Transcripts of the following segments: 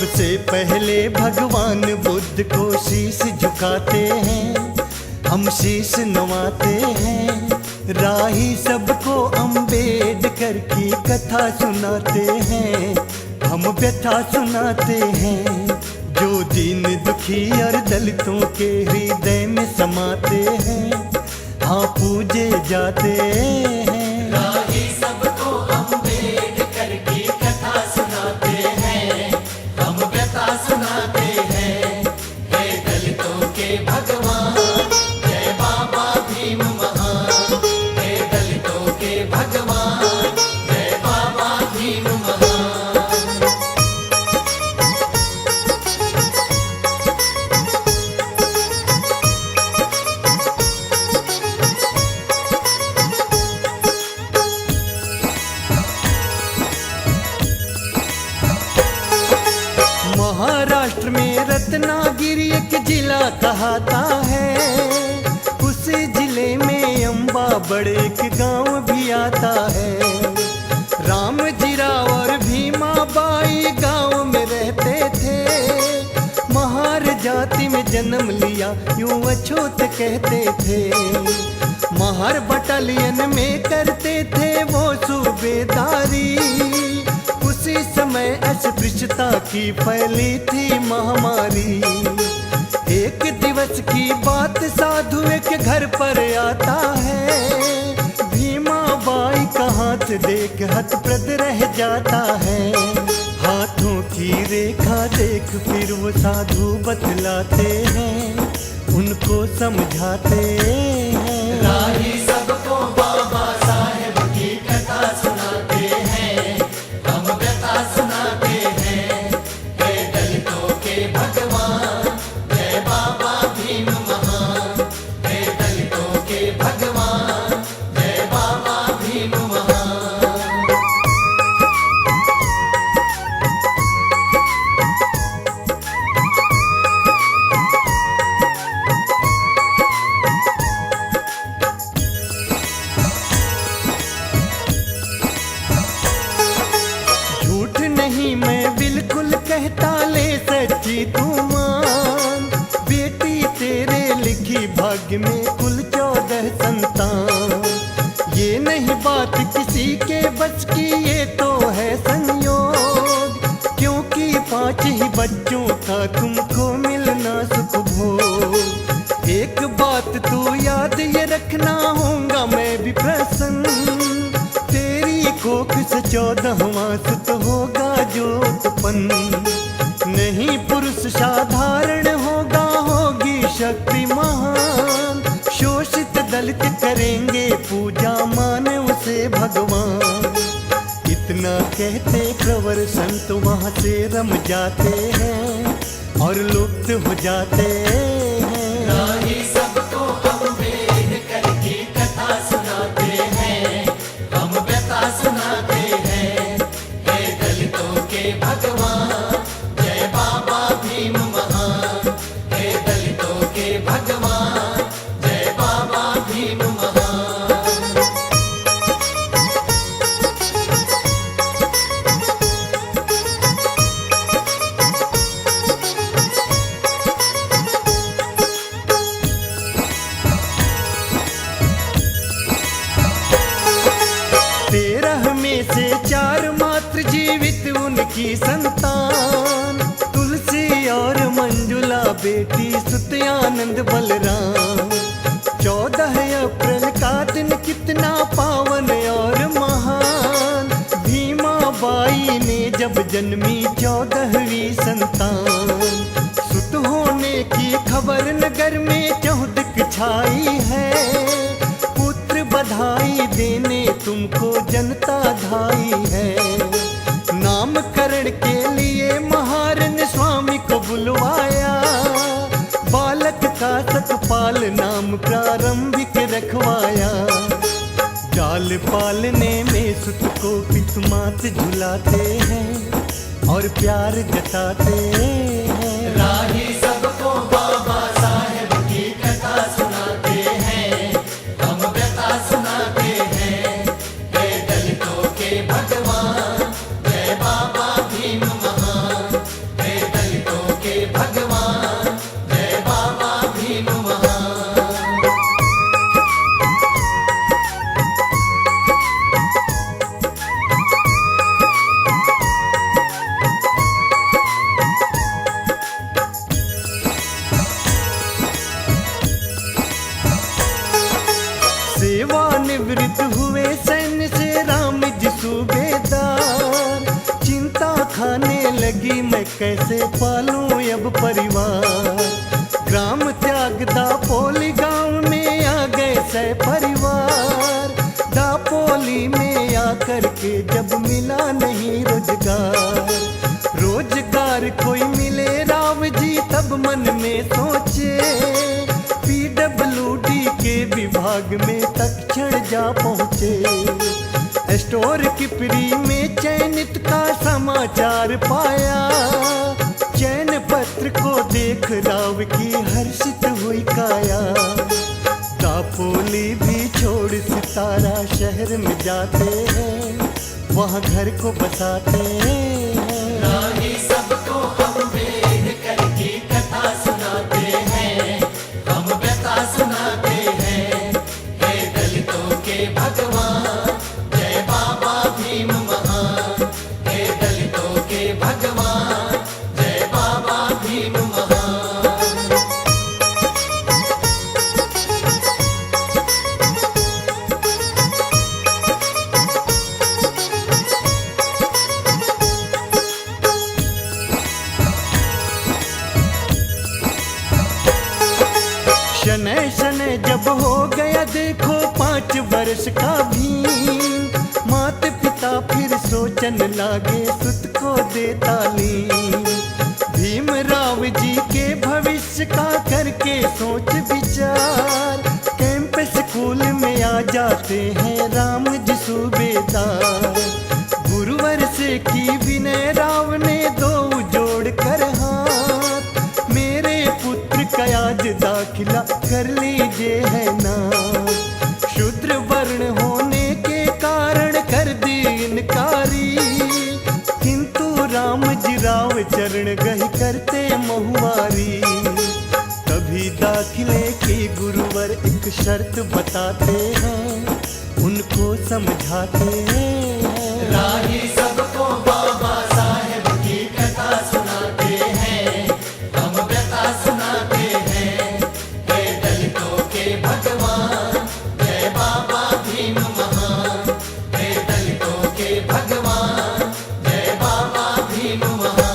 सबसे पहले भगवान बुद्ध को शीश झुकाते हैं, हम शीश नवाते हैं। राही सबको अम्बेडकर की कथा सुनाते हैं, हम व्यथा सुनाते हैं। जो दीन दुखी और दलितों के हृदय में समाते हैं, हाँ पूजे जाते हैं। राही सबको अम्बेडकर की कथा सुनाते हैं, हम व्यथा सुनाते हैं। हे दलितों के भगवान, जय बाबा भीम महान। हे दलितों के भगवान, जय बाबा भीम महान। महाराष्ट्र में रत्नागिरी एक जिला कहता है, उस जिले में अम्बा बड़े एक गांव भी आता है। रामजी राव और भीमा बाई गांव में रहते थे, महार जाति में जन्म लिया यूं अछूत कहते थे। महार बटालियन में करते थे वो सूबेदारी, उसी समय अस्पृश्यता की फैली थी महामारी। एक दिवस की बात साधु एक घर पर आता है, भीमा बाई का हाथ देख हतप्रद रह जाता है। हाथों की रेखा देख फिर वो साधु बतलाते हैं, उनको समझाते हैं। राही सबको बाबा साहेब की कथा सुनाते हैं, हम व्यथा सुनाते हैं। हे दलितों के भगवान, जय बाबा भीम महान। हे दलितों के भगवान, जय बाबा भीम महान। झूठ नहीं मैं बिल्कुल कहता, ले सच्ची तू मान। बेटी तेरे लिखी भाग्य में कुल 14 संतान। ये नहीं बात किसी के बस की, ये तो है संयोग, क्योंकि 5 ही बच्चों का तुमको मिलना सुख भोग। एक बात तू याद ये रखना, होगा मैं भी प्रसन्न, तेरी कोख से 14वां सुत होगा जो उत्पन्न। नहीं पुरुष साधारण होगा, होगी शक्ति महान। शोषित दलित करेंगे पूजा, माने उसे भगवान। इतना कहते प्रवर संत वहाँ से रम जाते हैं और लुप्त हो जाते हैं। राही सबको अम्बेडकर की कथा सुनाते हैं, हम व्यथा सुनाते हैं। हे दलितों के भगवान, जय बाबा भीम महान। हे दलितों के भगवान, जय बाबा भीम महान। में से 4 मात्र जीवित उनकी संतान, तुलसी और मंजुला बेटी सुत आनंद बलराम। 14 अप्रैल का दिन कितना पावन और महान, भीमा बाई ने जब जन्मी 14वीं संतान। सुत होने की खबर नगर में चहुदिक छाई है, पुत्र बधाई देने तुमको जनता धाई है। नामकरण के लिए महार ने स्वामी को बुलवाया, बालक का सतपाल नाम प्रारंभिक रखवाया। जाल पालने में सुत को पितमात झुलाते हैं और प्यार जताते हैं। राही सबको बाबा साहेब की कथा सुनाते हैं, हम व्यथा सुनाते हैं। हे दलितों के भगवान, जय बाबा भीम महान। हे लगी मैं कैसे पालूं अब परिवार। ग्राम त्याग दापोली गांव में आ गए सह परिवार। दापोली में आकर के जब मिला नहीं रोजगार, रोजगार कोई मिले राव जी तब मन में सोचे। PWD के विभाग में तत्क्षण जा पहुँचे। स्टोर किपरी में चयनित का समाचार पाया। चयन पत्र को देख राव की हर्षित हुई काया। दापोली भी छोड़ सितारा शहर में जाते हैं, वहाँ घर को बसाते हैं। राही सबको हम बेहकर की कथा सुनाते हैं, हम व्यथा सुनाते हैं। हे दलितों के भगवान, जय बाबा भीम महान। हे दलितों के भगवान, जय बाबा भीम महान। शनै शनै जब हो गया देखो 5 वर्ष का भीम। माता पिता फिर सोचन लागे सुत को दे तालीम। भीमराव जी के भविष्य का करके सोच विचार। कैंप स्कूल में आ जाते हैं राम जी सूबेदार। गुरुवर से की विनय राव ने 2 जोड़ कर हाथ। मेरे पुत्र का आज दाखिला कर लीजिए है ना। शूद्र वर्ण होने के कारण कर दी इनकारी, किंतु राम जी राव चरण गही करते महुआरी। तभी दाखिले की गुरुवर एक शर्त बताते हैं, उनको समझाते हैं। राही सबको बाबा साहेब की कथा सुनाते हैं, हम व्यथा सुनाते हैं। हे दलितों के भगवान, जय बाबा भीम महान। हे दलितों के भगवान, जय बाबा भीम महान।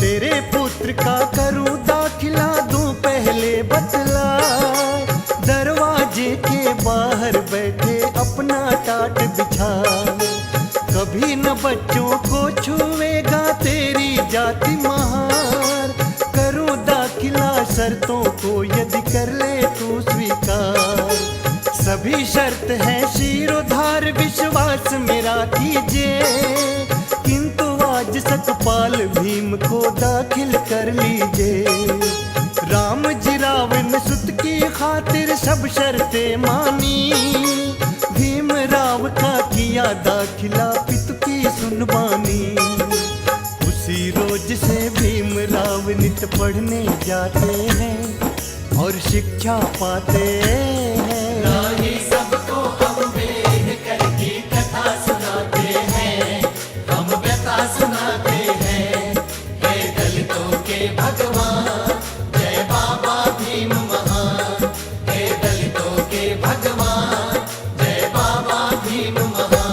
तेरे पुत्र का करूं दाखिला दूं पहले बतलाए। दरवाजे के बाहर बैठे अपना टाट बिछाए। कभी न बच्चों को छुएगा तेरी जाति महार। करूं दाखिला शर्तों को यदि कर ले तू स्वीकार। सभी शर्त है शिरोधार विश्वास मेरा कीजिए, किंतु आज सकपाल भीम को दाखिल कर लीजिए। राम जी राव ने सुत की खातिर सब शर्तें मानी। भीम राव का किया दाखिला पितु की सुनवानी। उसी रोज से भीम राव नित पढ़ने जाते हैं और शिक्षा पाते हैं। राही सबको हम बेहकर की कथा सुनाते हैं, हम व्यथा सुनाते हैं। हे दलितों के भगवान, जय बाबा भीम महान। हे दलितों के भगवान, जय बाबा भीम महान।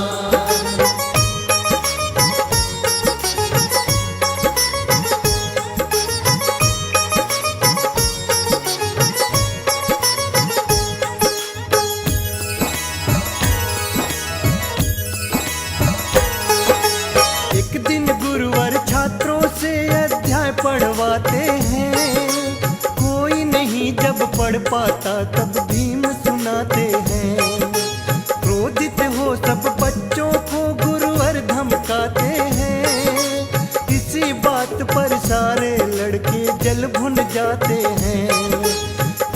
एक दिन गुरुवर छात्रों से अध्याय पढ़वाते हैं। कोई नहीं जब पढ़ पाता तब भीम सुनाते हैं। क्रोधित हो सब बच्चों को गुरुवर धमकाते हैं। इसी बात पर सारे लड़के जल भुन जाते हैं।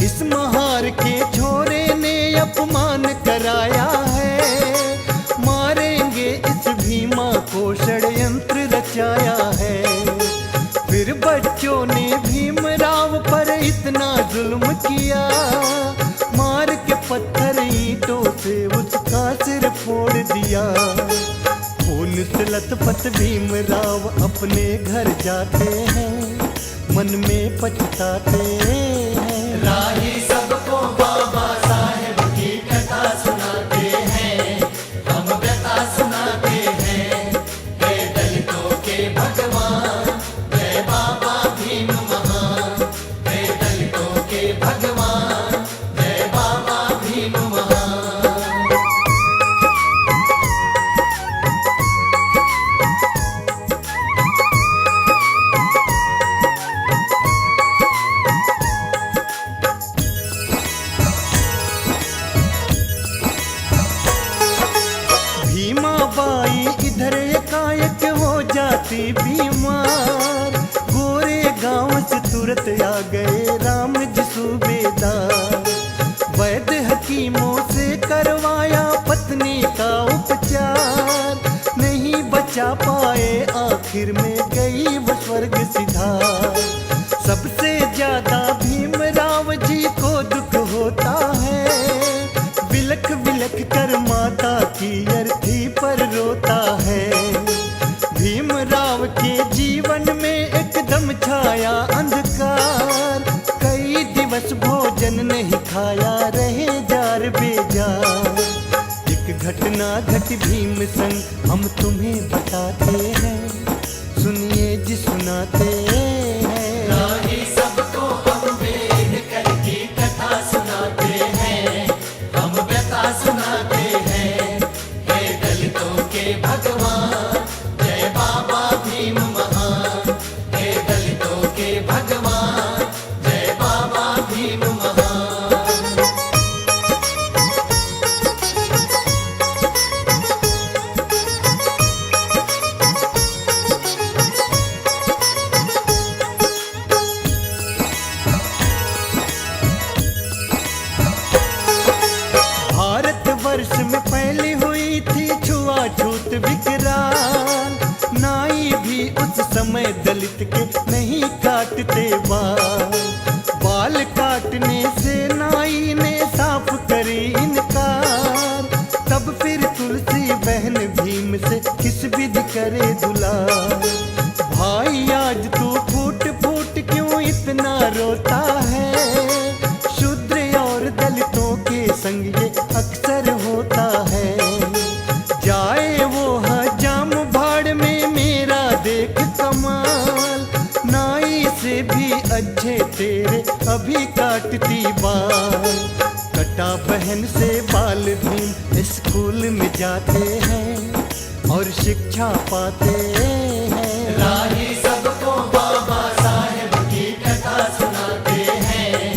इस महार के छोरे ने अपमान कराया है। मारेंगे इस भीमा को षड्यंत्र रचाया है। फिर बच्चों ने भीमराव पर इतना जुल्म किया। मार के पत्थर ईंटों से उसका सिर फोड़ दिया। खून से लथपथ वापस भीमराव अपने घर जाते हैं, मन में पछताते हैं। राही सबको बाबा साहेब की कथा सुनाते हैं, हम व्यथा सुनाते हैं। हे दलितों के भगवान, जय बाबा भीम महान। हे दलितों के भगवान, जय बाबा भीम महान। भीमाबाई इधर एकाएक हो जाती बीमार, गोरे गांव से तुरंत आ गए राम जी सूबेदार। वैद्य हकीमों से करवाया पत्नी का उपचार, नहीं बचा पाए आखिर में गई वो स्वर्ग सिधार। सबसे ज्यादा भीमराव जी को दुख होता है, बिलख बिलख कर माता की अर्थी पर रोता है। भीमराव के जीवन में एकदम छाया अंधकार, कई दिवस भोजन नहीं खाया, रहे जार बेजार। एक घटना घटी भीम संग हम तुम्हें बताते हैं, सुनिए जी सुनाते हैं। राही सबको अम्बेडकर की कथा सुनाते हैं, हम व्यथा सुनाते हैं। हे दलितों के भगवान, जय बाबा भीम महान। हे दलितों के भगवान, जय बाबा भीम महान। भारतवर्ष में पहले हुई थी छुआछूत विकराल, नाई भी उस समय दलित के नहीं काटते बाल। बाल काटने से नाई ने साफ करी इनकार, तब फिर तुलसी बहन भीम से किस विधि करे दुलार। भाई आज तू फूट फूट क्यों इतना रोता है, शूद्र और दलितों के संग ये अक्सर होता है। जाए वो हजाम भाड़ में मेरा देख कमाल, नाई से भी अच्छे तेरे अभी काटती बाल। कटा बहन से बाल भीम स्कूल में जाते हैं और शिक्षा पाते हैं। राही सबको बाबा साहेब की कथा सुनाते हैं,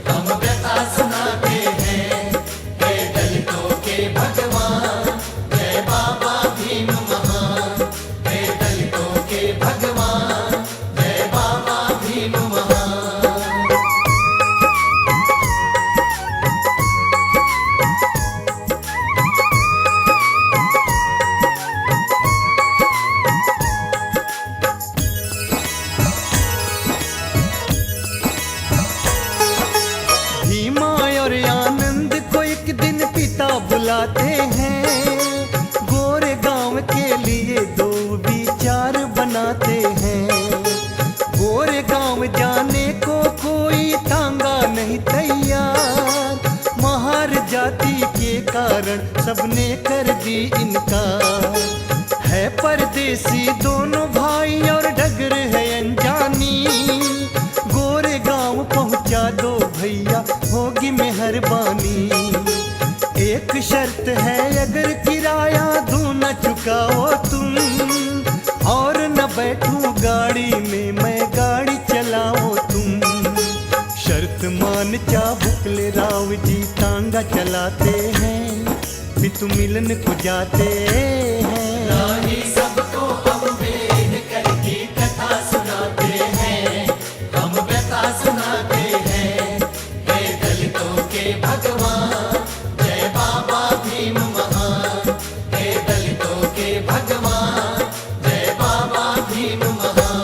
हम व्यथा सुनाते हैं। हे दलितों के भगवान, जय बाबा भीम महान। हे दलितों के भगवान, जय बाबा भीम महान। भीमा और आनंद को एक दिन पिता बुलाते हैं, गोरे गांव के लिए दो विचार बनाते हैं। गोरे गांव जाने को कोई तांगा नहीं तैयार, महार जाति के कारण सबने कर दी इनकार। है परदेसी दोनों भाई और डगर है अनजानी, गोरे गांव पहुंचा दो भैया होगी मेहरबानी। एक शर्त है अगर किराया दूं न चुकाओ तुम, और न बैठूं गाड़ी में मैं गाड़ी चलाओ तुम। शर्त मान चाबुकले राव जी तांगा चलाते हैं, पितु मिलन को जाते हैं। राही सबको अम्बेडकर की कथा सुनाते हैं, हम व्यथा सुनाते हैं। हे दलितों के भगवान, जय बाबा भीम महान। हे दलितों के भगवान, जय बाबा भीम महान।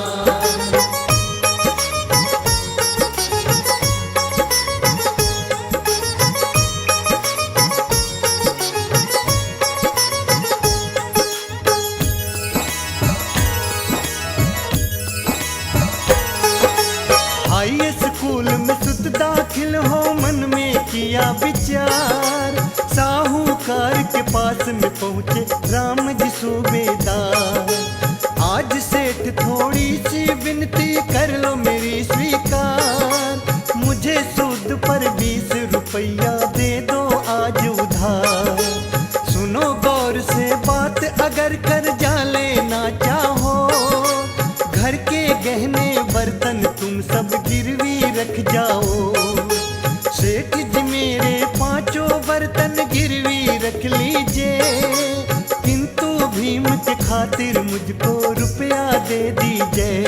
सुत दाखिल हो मन में किया विचार, साहूकार के पास में पहुँचे राम जी सूबेदार। आज सेठ थोड़ी सी विनती कर लो मेरी स्वीकार, मुझे सूद पर 20 रुपया दे दो आज उधार। सुनो गौर से बात अगर कर्जा लेना चाहो, घर के गहने बर्तन तुम सब गिरवी रख जाओ। सेठ जी मेरे 5 बर्तन गिरवी रख लीजिए, किंतु भीम के खातिर मुझको रुपया दे दीजिए।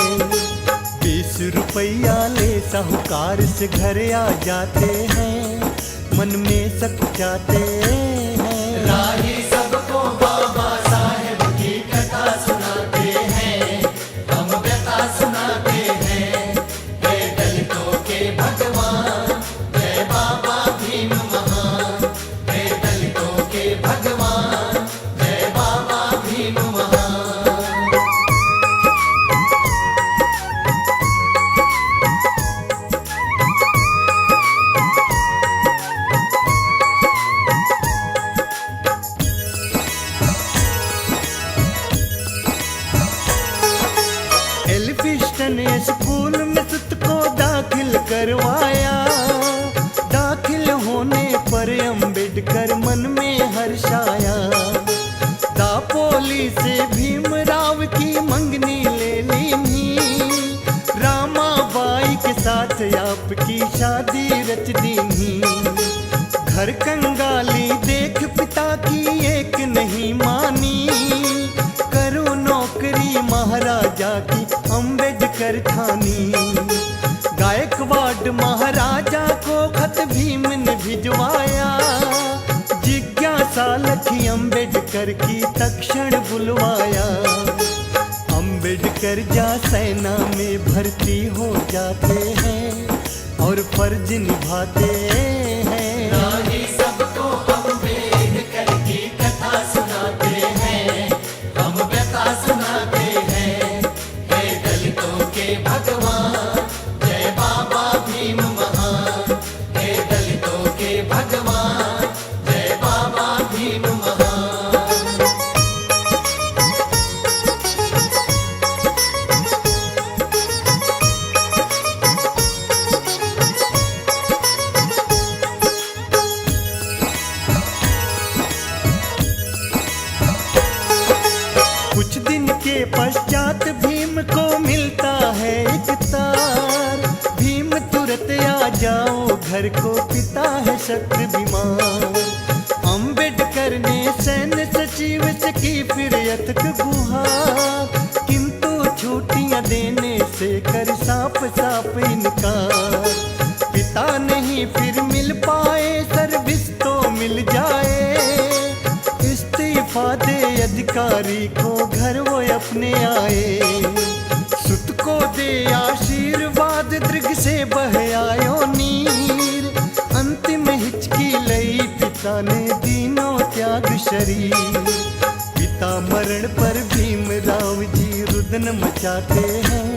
20 रुपया ले साहूकार से घर आ जाते हैं, मन में सकुचाते हैं। राही सबको बाबा साहेब की कथा सुनाते हैं, हम व्यथा सुनाते हैं। हे दलितों के भगवान, जय बाबा भीम महान। हे दलितों के भगवान, जय बाबा भीम महान। एल्फिस्टन स्कूल में सुत को दाखिल करवाया, दाखिल होने पर अम्बेडकर मन में हर्षाया। दापोली से भीमराव की मंगनी ले ली, रामाबाई के साथ आपकी शादी रच दी। घर कंगाली देख पिता की एक नहीं मानी, करो नौकरी महाराजा की अम्बेडकर ठानी। गायकवाड़ महाराजा को खत भीम ने भिजवाया, जिज्ञासा लखी अम्बेडकर की तक्षण बुलवाया। अम्बेडकर जा सेना में भर्ती हो जाते हैं और फर्ज निभाते हैं। राही सबको अम्बेडकर की कथा सुनाते हैं, हम व्यथा सुनाते हैं। हे दलितों के भगवान, जय बाबा भीम महान। हे दलितों के भगवान, जय बाबा भीम महान। कुछ दिन के पश्चात भीम को मिलता है एक तार, भीम तुरंत आ जाओ घर को, पिता है शक्त बीमार। अम्बेडकर ने सैन्य सचिव से की फिर यथक गुहार, किंतु छुट्टियां देने से कर साफ साफ इनकार। पिता नहीं फिर मिल पाए, सर्विस तो मिल जाए, इस्तीफा दे अधिकारी को घर वो अपने आए। सुत को दे आशीर्वाद दृग से बह आयो नीर, अंतिम हिचकी लई पिता ने दीनों त्याग शरीर। पिता मरण पर भीमराव जी रुदन मचाते हैं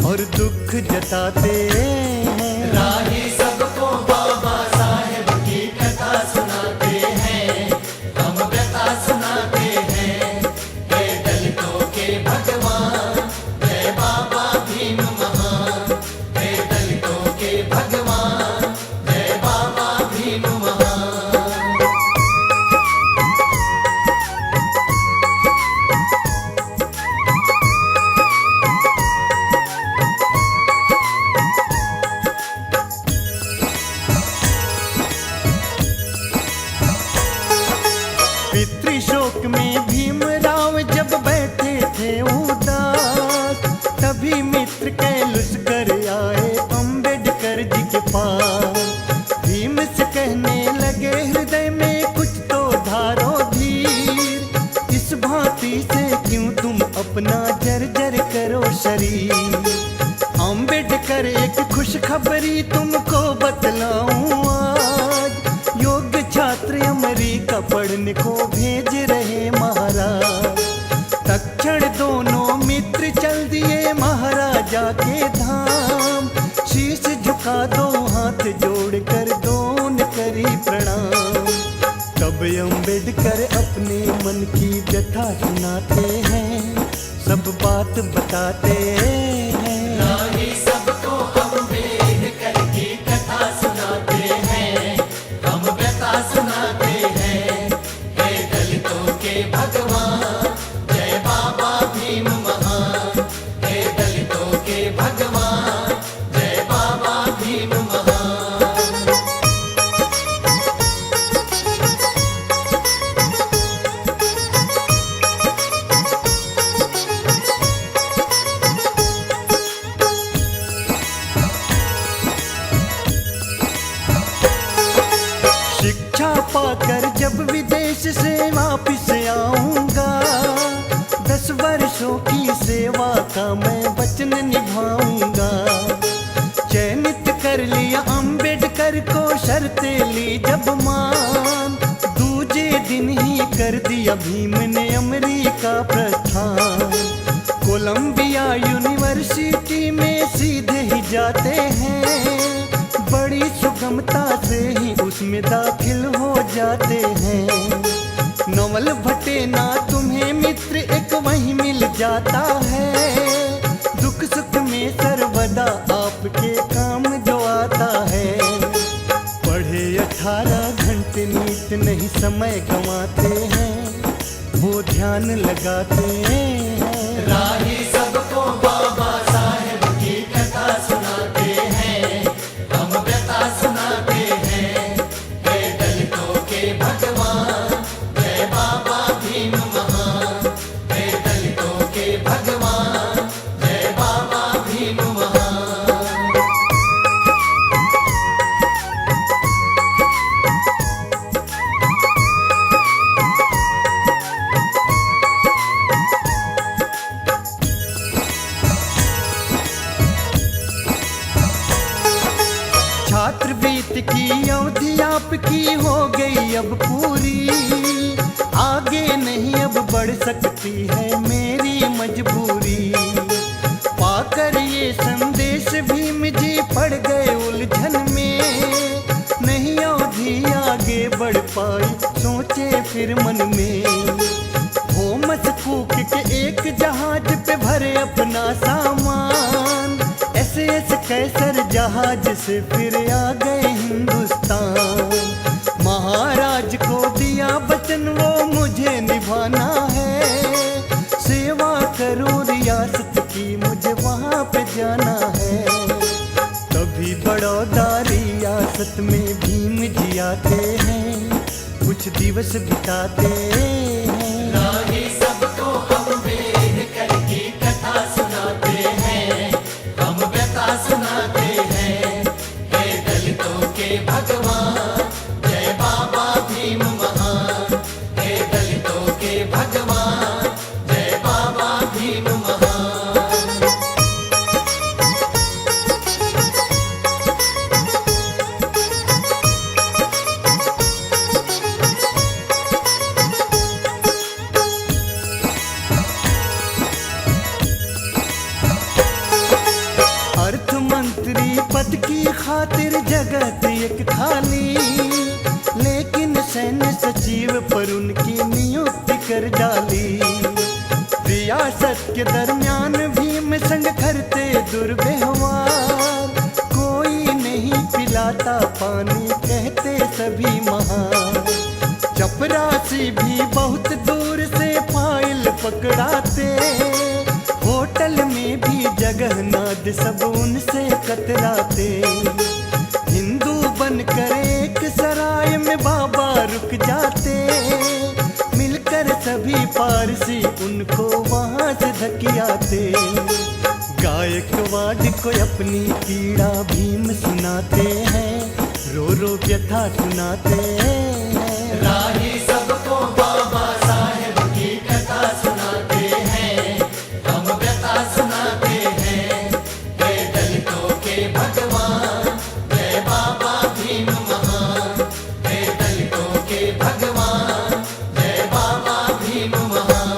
और दुख जताते हैं। राही सबको बाबा साहेब की कथा सुनाते हैं, हम व्यथा सुनाते हैं। हे दलितों के भगवान, जय बाबा भीम महान। हे दलितों के भगवान, जय बाबा भीम महान। पितृशोक में भीमराव जब बैठे थे उदास, तभी मित्र कैलुस कर आए अम्बेडकर जी के पास। भीम से कहने लगे हृदय में कुछ तो धारो धीर, इस भांति से क्यों तुम अपना जर्जर करो शरीर। अम्बेडकर एक खुशखबरी तुमको बतलाऊं आज, योग्य छात्र अमेरिका पढ़ने को भेज रहे महाराज। तक्षण दोनों मित्र चल दिए महाराजा के धाम, शीश झुका दो हाथ सुनाते हैं, सब बात बताते हैं। राही सबको अम्बेडकर की कथा सुनाते हैं, हम व्यथा सुनाते हैं। हे दलितों के भगवान, जय बाबा भीम महान। हे दलितों के भगवान, जय बाबा भीम महान। शिक्षा पाकर जब विदेश से वापिस आऊंगा, 10 वर्षों की सेवा का मैं वचन निभाऊंगा। चयनित कर लिया अम्बेडकर को, शर्तें ली जब मान, दूजे दिन ही कर दिया भीम ने अमेरिका प्रस्थान। कोलंबिया यूनिवर्सिटी में सीधे ही जाते हैं, बड़ी सुगमता से ही उसमें दाखिल हो जाते हैं। नवल भटे ना तुम्हें मित्र एक वहीं मिल जाता है, दुख सुख में सर्वदा आपके काम जो आता है। पढ़े 18 घंटे नीत नहीं समय गंवाते हैं, वो ध्यान लगाते हैं। राही सबको बाबा साहेब की कथा सुनाते हैं, हम व्यथा सुनाते हैं। हे दलितों के भगवान, जय बाबा भीम महान। हे दलितों के भगवान, जय बाबा भीम महान। छात्रवृत्ति की अवधि आपकी हो गई अब पूरी, आगे नहीं अब बढ़ सकती है मेरी मजबूरी। पाकर ये संदेश भीम जी पड़ गए उलझन में, नहीं अवधि आगे बढ़ पाई सोचे फिर मन में। होमस कूक के एक जहाज पे भरे अपना सामान, SS कैसर जहाज से फिर आ गए हिंदुस्तान। महाराज को दिया वचन वो मुझे निभाना है, सेवा करो रियासत की मुझे वहाँ पे जाना है। तभी बड़ौदा रियासत में भीम जी आते हैं, कुछ दिवस बिताते हैं। राही सबको अम्बेडकर की कथा सुनाते हैं, हम व्यथा सुनाते हैं। हे दलितों के भगवान, जय बाबा भीम महान। हे दलितों के भगवान, जय बाबा भीम महान। अर्थ मंत्री पद की खातिर जगत एक खाली, लेकिन सैन्य सचिव पर उनकी नियुक्ति कर डाली। रियासत के दरमियान भीम संग करते दुर्व्यवहार, कोई नहीं पिलाता पानी कहते सभी महान। चपरासी भी बहुत दूर से फाइल पकड़ाते, होटल में भी जगह ना दे सब उनसे कतराते। हिंदू बनकर एक सराय में बाबा रुक जाते, मिलकर सभी पारसी उनको वहाँ से धकियाते। गायकवाड को अपनी पीड़ा भीम सुनाते हैं, रो रो व्यथा सुनाते हैं। राही सबको बाबा साहेब की कथा सुनाते हैं, हम व्यथा सुनाते हैं। हे दलितों के भगवान, जय बाबा भीम महान। हे दलितों के भगवान, जय बाबा भीम महान।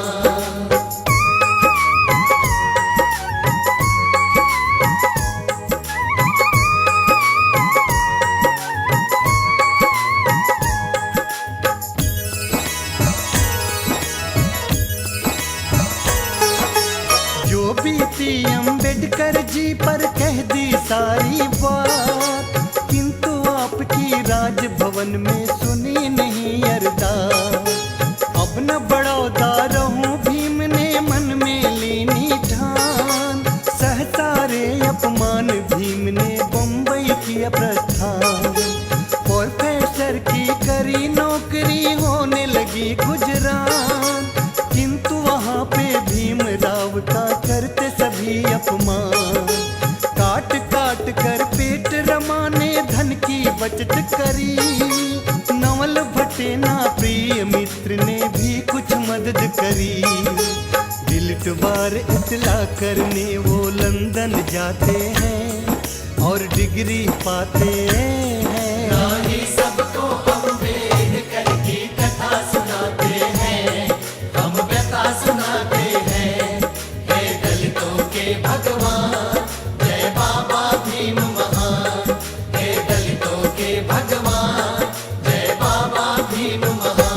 बीती अम्बेडकर जी पर कह दी सारी बात, किंतु आपकी राजभवन में सुनी नहीं अरदास। अब न बड़ौदा रहूं भीम ने मन में लीनी ठान, सहसारे अपमान भीम ने बम्बई किया प्रस्थान। प्रोफेसर की करी नौकरी होने लगी गुजरात, किंतु वहाँ पे भीमराव का करते सभी अपमान। काट काट कर पेट रमाने धन की बचत करी, नवल भटेना प्रिय मित्र ने भी कुछ मदद करी। दिलटवार इतला करने वो लंदन जाते हैं और डिग्री पाते हैं। राही सबको अम्बेडकर की कथा सुनाते हैं, हम व्यथा सुनाते हैं। हे दलितों के भगवान, जय बाबा भीम महान। हे दलितों के भगवान, जय बाबा भीम महान।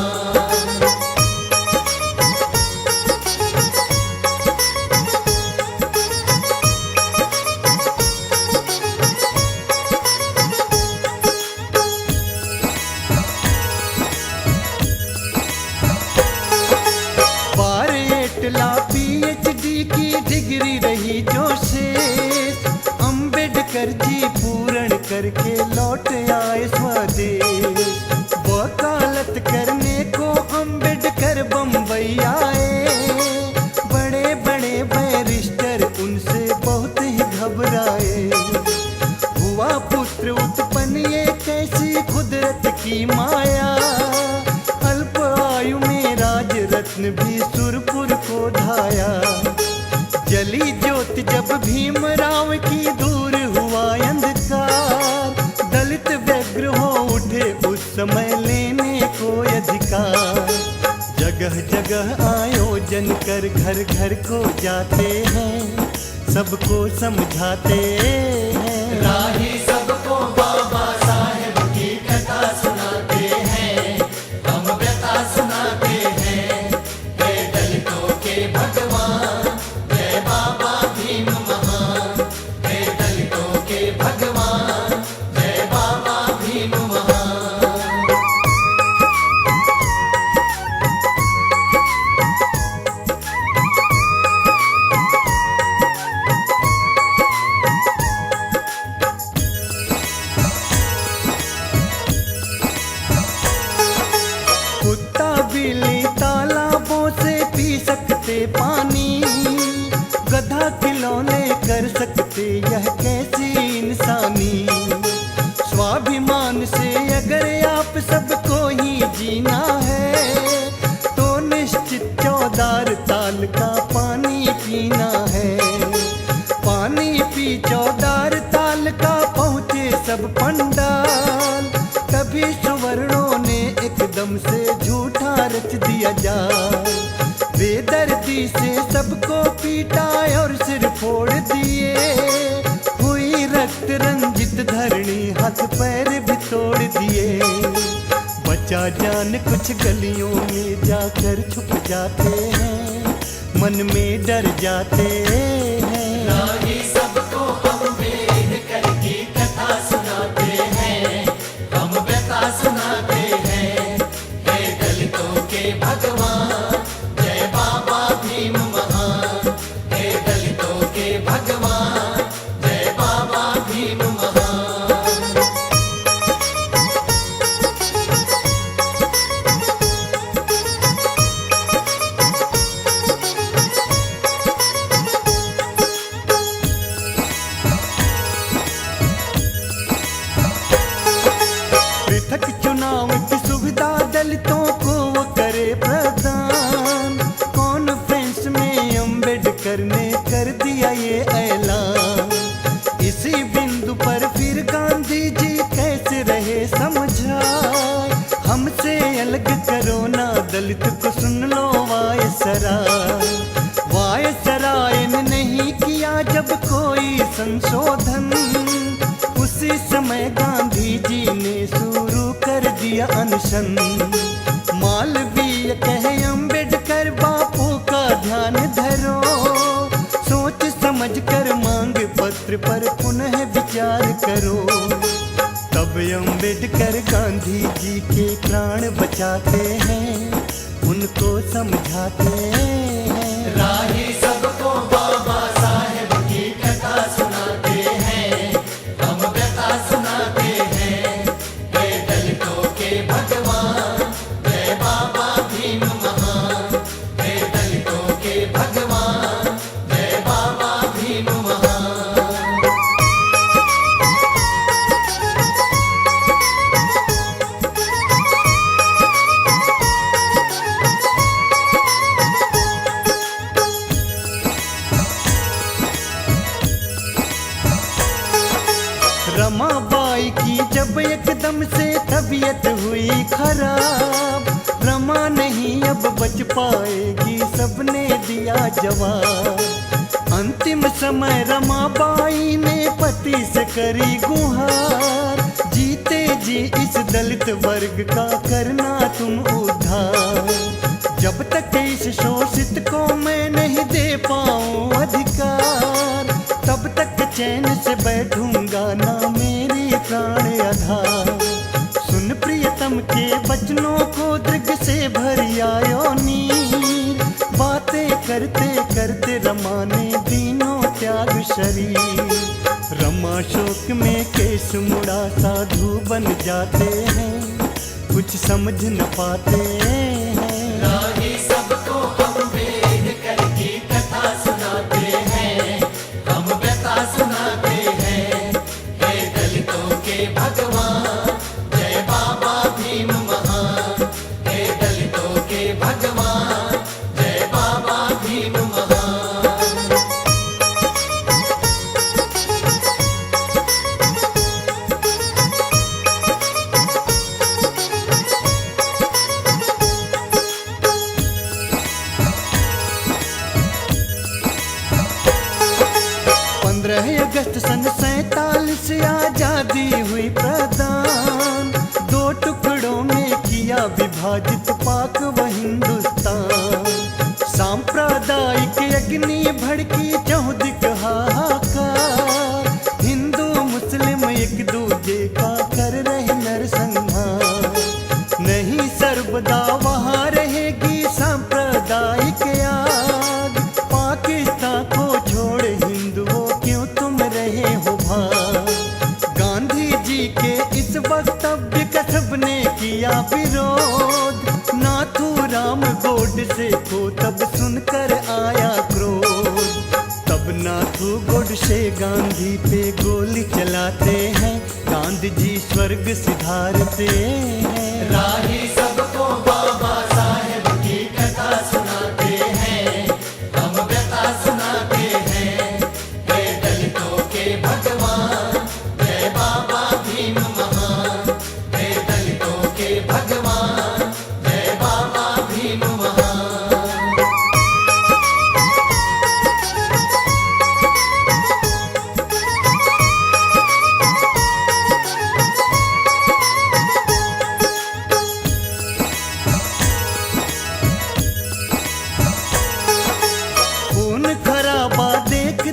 पीएचडी की डिग्री रही जो शेष, अम्बेडकर जी पूर्ण करके लौट आए स्वदेश। वकालत करने को अम्बेडकर बम्बई आए, बड़े बड़े बैरिस्टर उनसे बहुत ही घबराए। हुआ पुत्र उत्पन्न ये कैसी कुदरत की माया, अल्प आयु में राज रत्न भी सुरपुर को धाया। जली ज्योति जब भीमराव की दूर हुआ अंधकार, दलित व्यग्र हो उठे उस समय लेने को अधिकार। जगह जगह आयोजन कर घर घर को जाते हैं, सबको समझाते हैं। राही सबको बाबा साहेब की कथा सुनाते हैं, हम व्यथा सुनाते हैं। हे दलितों के भगवान, जय बाबा भीम महान। हे दलितों के भगवान, जय बाबा भीम महान। कुत्ता बिल्ली तालाबों से पी सकते पानी, गधा खिलौने कर सकते यह कैसी इंसानी। स्वाभिमान से अगर आप सबको ही जीना है, तो निश्चित 14 ताल का पानी पीना है। पानी पी 14 ताल का पहुँचे सब पंडाल, कभी सुवर्णों ने एकदम से झूठा रच दिया जाल। बेदर्दी से सबको पीटा और सिर फोड़ दिए, हुई रक्त रंजित धरणी हाथ पैर भी तोड़ दिए। बचा जान कुछ गलियों में जाकर छुप जाते हैं, मन में डर जाते हैं। राही सबको अम्बेडकर की कथा सुनाते हैं, हम व्यथा सुनाते हैं। हे दलितों के भगवान, जय बाबा भीम महान। हे दलितों के भगवान, जय बाबा भीम महान। पृथक चुनाव की सुविधा दलितों को वो करे प्रदान, कॉन्फ्रेंस में अम्बेडकर ने कर दिया ये ऐलान। इसी बिंदु पर फिर गांधी जी कैसे रहे समझाए, हमसे अलग करो ना दलित को सुन लो वायसराय। वायसराय ने नहीं किया जब कोई संशोधन, उसी समय गांधी जी ने शुरू कर दिया अनशन। मालवीय कहे अम्बेडकर बापू का ध्यान धरो, सोच समझ समझकर मांग पत्र पर पुनः विचार करो। तब अम्बेडकर गांधी जी के प्राण बचाते हैं, उनको समझाते हैं। राही सबको बाबा साहेब की कथा सुनाते हैं, हम व्यथा सुनाते हैं। जय दलितों के भगवान, जय बाबा भीम महान। जय दलितों के भगवान, जय बाबा भीम महान। रमाबाई की जब एकदम से तबीयत हुई खराब, रमा नहीं अब बच पाएगी, सबने दिया जवाब। अंतिम समय रमाबाई ने पति से करी गुहार, जीते जी इस दलित वर्ग का करना तुम उद्धार। जब तक इस शोषित को मैं नहीं दे पाऊं अधिकार, तब तक चैन से बैठूंगा ना मेरी प्राण आधार। सुन प्रियतम के वचनों को दृग से भरी आयो नीर, बातें करते करते रमा ने तीनों त्याग शरीर। रमा शोक में केस मुड़ा साधु बन जाते हैं, कुछ समझ न पाते हैं। राही सबको अम्बेडकर की कथा सुनाते हैं, हम व्यथा सुनाते हैं। जय दलितों के भगवान, जय बाबा भीम महान। जय दलितों के भगवान, जय बाबा भीम महान। अगस्त सन 47 आजादी हुई प्रदान, दो टुकड़ों में किया विभाजित पाक व हिंदुस्तान। सांप्रदायिक अग्नि भड़की चौदिक हाहाकार, हिंदू मुस्लिम एक दूजे का कर रहे नरसंहार। नहीं सर्वदा वहाँ रहेगी सांप्रदायिक आग, पाकिस्तान को छोड़ हिंदुओं क्यों तुम रहे हो भाग। गांधी जी के इस वक्तव्य का सबने किया विरोध, नाथूराम गोडसे को तब सुनकर आया क्रोध। तब नाथू गोडसे गांधी पे गोली चलाते हैं, गांधी जी स्वर्ग सिधारते हैं। राही सबको बाबा साहेब की कथा सुनाते हैं, हम व्यथा सुनाते हैं। जय दलितों के भगवान, जय बाबा भीम महान। जय दलितों के भगवान, जय बाबा भीम महान।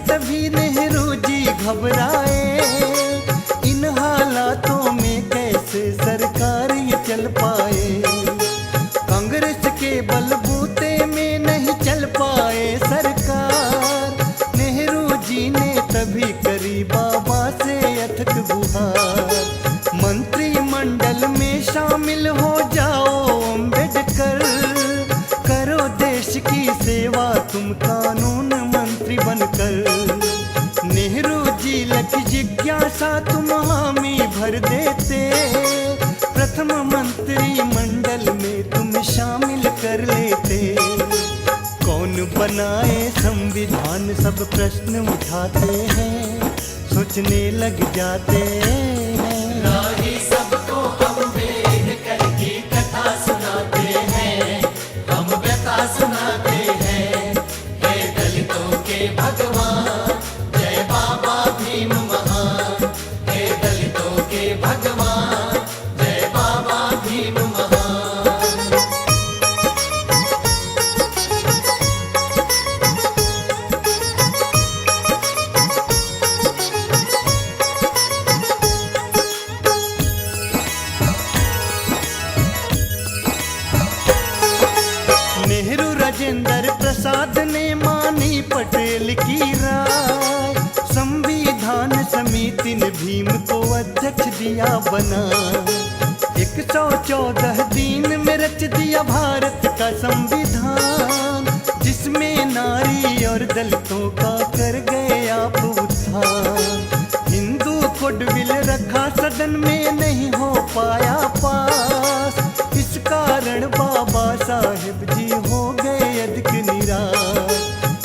तभी नेहरू जी घबराए, इन हालातों में कैसे सरकार ये चल पाए। कांग्रेस के बलबूते में नहीं चल पाए सरकार, नेहरू जी ने तभी करी बाबा से अथक गुहार। मंत्रिमंडल में शामिल हो जाओ अम्बेडकर, करो देश की सेवा तुम कानून मंत्री बनकर। नेहरू जी लख जिज्ञासा तुम हामी भर देते, प्रथम मंत्री मंडल में तुम शामिल कर लेते। कौन बनाए संविधान सब प्रश्न उठाते हैं, सोचने लग जाते हैं। राही सबको अम्बेडकर की कथा सुनाते हैं, हम व्यथा सुनाते हैं। जय दलितों के भगवान, जय बाबा भीम महान। जय दलितों के भगवान, जय बाबा भीम महान। दिल की राय। संविधान समिति ने भीम को अध्यक्ष दिया बना। 114 दिन में रच दिया भारत का संविधान, जिसमें नारी और दलितों का कर गए आप उत्थान। हिंदू कोड बिल रखा सदन में नहीं हो पाया पास, इस कारण बाबा साहेब जी हो गए अधिक निराश।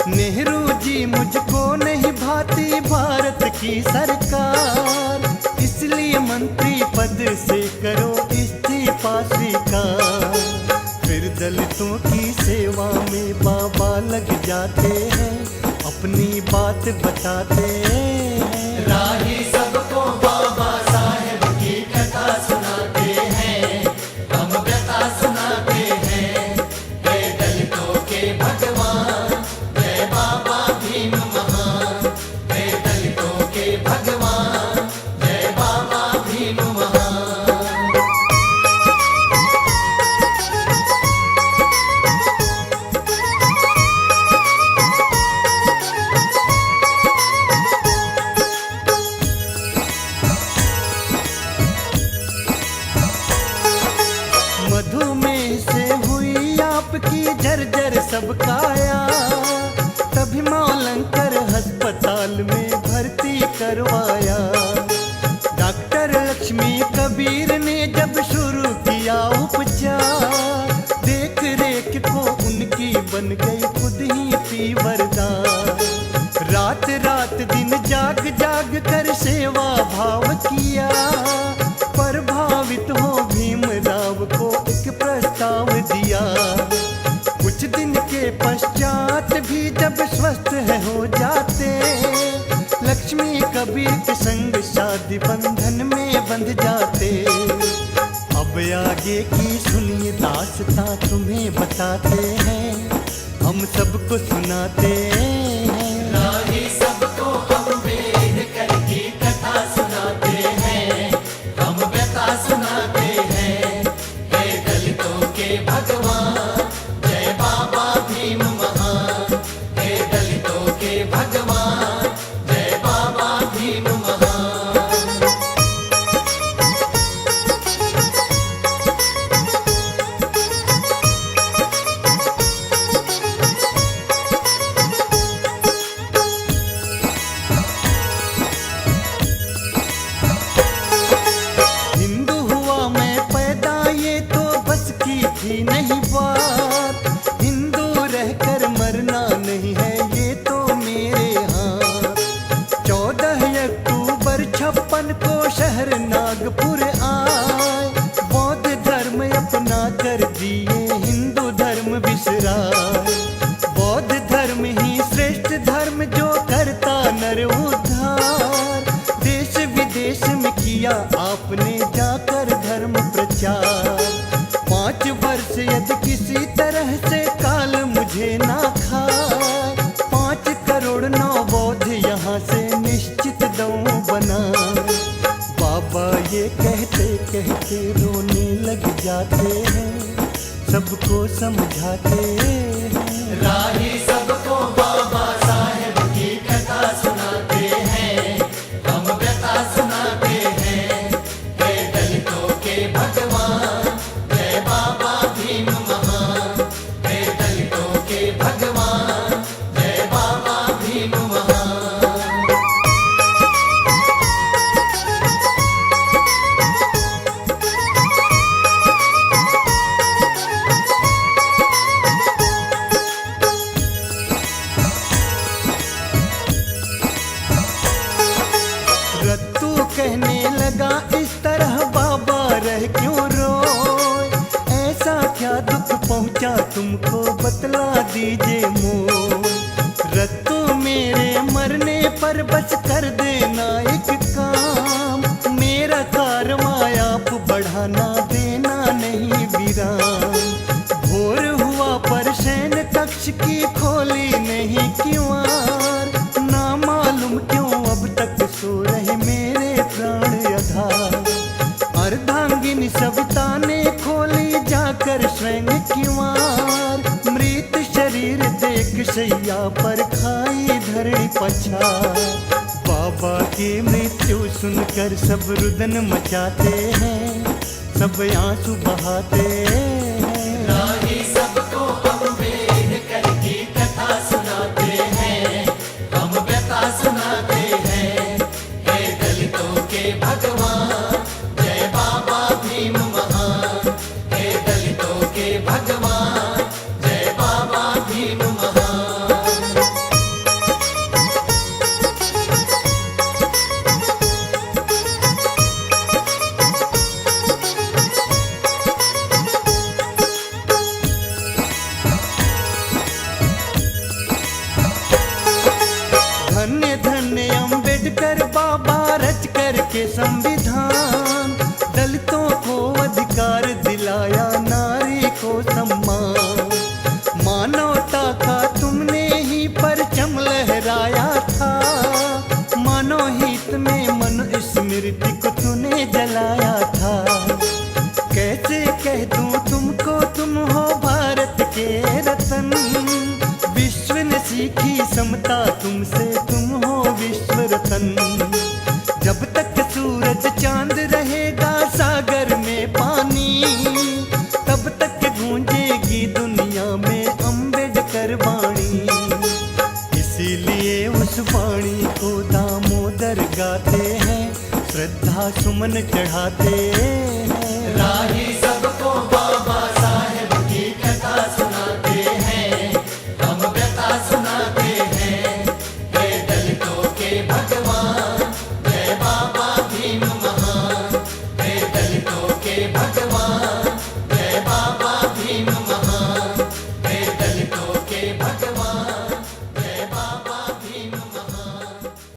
नेहरू जी मुझको नहीं भाती भारत की सरकार, इसलिए मंत्री पद से करो इस्तीफा स्वीकार। फिर दलितों की सेवा में बाबा लग जाते हैं, अपनी बात बताते हैं। राही सबको बाबा साहेब की कथा सुनाते हैं, हम व्यथा सुनाते हैं। जय दलितों के भगवान, जय बाबा भीम महान। जय दलितों के भगवान, जय बाबा भीम महान। मधुमेह से हुई आपकी जर्जर सब काया, तभी मौलंकर अस्पताल में भर्ती करवाया। डॉक्टर लक्ष्मी कबीर ने जब शुरू किया उपचार, देख रेख को उनकी बन गई खुद ही फीवरदार। रात रात दिन जाग जाग कर सेवा भाव किया, प्रभावित हो भीमराव को एक प्रस्ताव दिया। कुछ दिन के पश्चात भी जब स्वस्थ है हो जाते, लक्ष्मी कबीर के संग शादी बंधन में बंध जाते। अब आगे की सुनिए दास्तां तुम्हें बताते हैं, हम सबको सुनाते हैं। राही सबको अम्बेडकर की कथा सुनाते हैं, हम व्यथा सुनाते हैं। जय दलितों के भगवान, जय बाबा भीम महान। जय दलितों के भगवान, जय बाबा भीम महान। हिंदू हुआ मैं पैदा ये तो बस की थी नहीं बात, हिंदू रहकर मरना नहीं है ये तो मेरे हाथ। 14 अक्टूबर 56 को शहर नागपुर आए, बौद्ध धर्म अपना कर दिए हिंदू धर्म बिसराए। बौद्ध धर्म ही श्रेष्ठ धर्म जो करता नर उद्धार, देश विदेश में किया आपने जाकर धर्म प्रचार। 5 वर्ष यदि किसी तरह से काल मुझे ना खाए, 5 करोड़ 9 बौद्ध यहाँ से निश्चित दऊं बना। बाबा ये कहते कहते रोने लग जाते हैं, सबको समझाते हैं। राही सबको बाबा साहेब की कथा सुनाते हैं, हम व्यथा सुनाते हैं। जय दलितों के भगवान, जय बाबा भीम महान। जय दलितों के भगवान, जय बाबा भीम महान। रत्तू कहने लगा इस तरह बाबा रह क्यों रोए, ऐसा क्या दुख पहुंचा तुमको बतला दीजिए मोर। रत्तू मेरे मरने पर बस कर देना एक काम, मेरा कारवां आप बढ़ाना देना नहीं विराम। भोर हुआ पर शयन कक्ष की खोली नहीं किवार, ना मालूम क्यों अब तक सो रहे मेरे प्राण आधार। अर्धांगिनी सविता ने खोली जाकर स्वयं किवार, मृत शरीर देख शैया पर खाई धर हुई पछाड़। बाबा की मृत्यु सुनकर सब रुदन मचाते हैं, सब आंसू बहाते हैं। राही सबको अम्बेडकर की कथा सुनाते हैं, हम व्यथा सुनाते हैं। हे दलितों के भगवान, जय बाबा भीम महान। हे दलितों के भगवान, जय बाबा भीम महान। धन्य धन्य अम्बेडकर बाबा रच करके संविधान, दलितों को अधिकार दिलाया, नारी को सम्मान। मानवता का तुमने ही परचम लहराया था, मानव हित में मनु स्मृति को तूने जलाया था। कैसे कह दूं तुमको तुम हो भारत के रतन, विश्व ने सीखी समता तुमसे, तुम हो विश्व रतन। जब तक सूरज चांद रहेगा सागर में पानी, तब तक गूंजेगी दुनिया में अम्बेडकर वाणी। इसीलिए उस वाणी को दामोदर गाते हैं, श्रद्धा सुमन चढ़ाते हैं। राही सबको बाबा साहेब की कथा सुनाते हैं, हम व्यथा सुनाते हैं। हे दलितों के भगवान, जय बाबा भीम महान। हे दलितों के भगवान, जय बाबा भीम महान। हे दलितों के भगवान।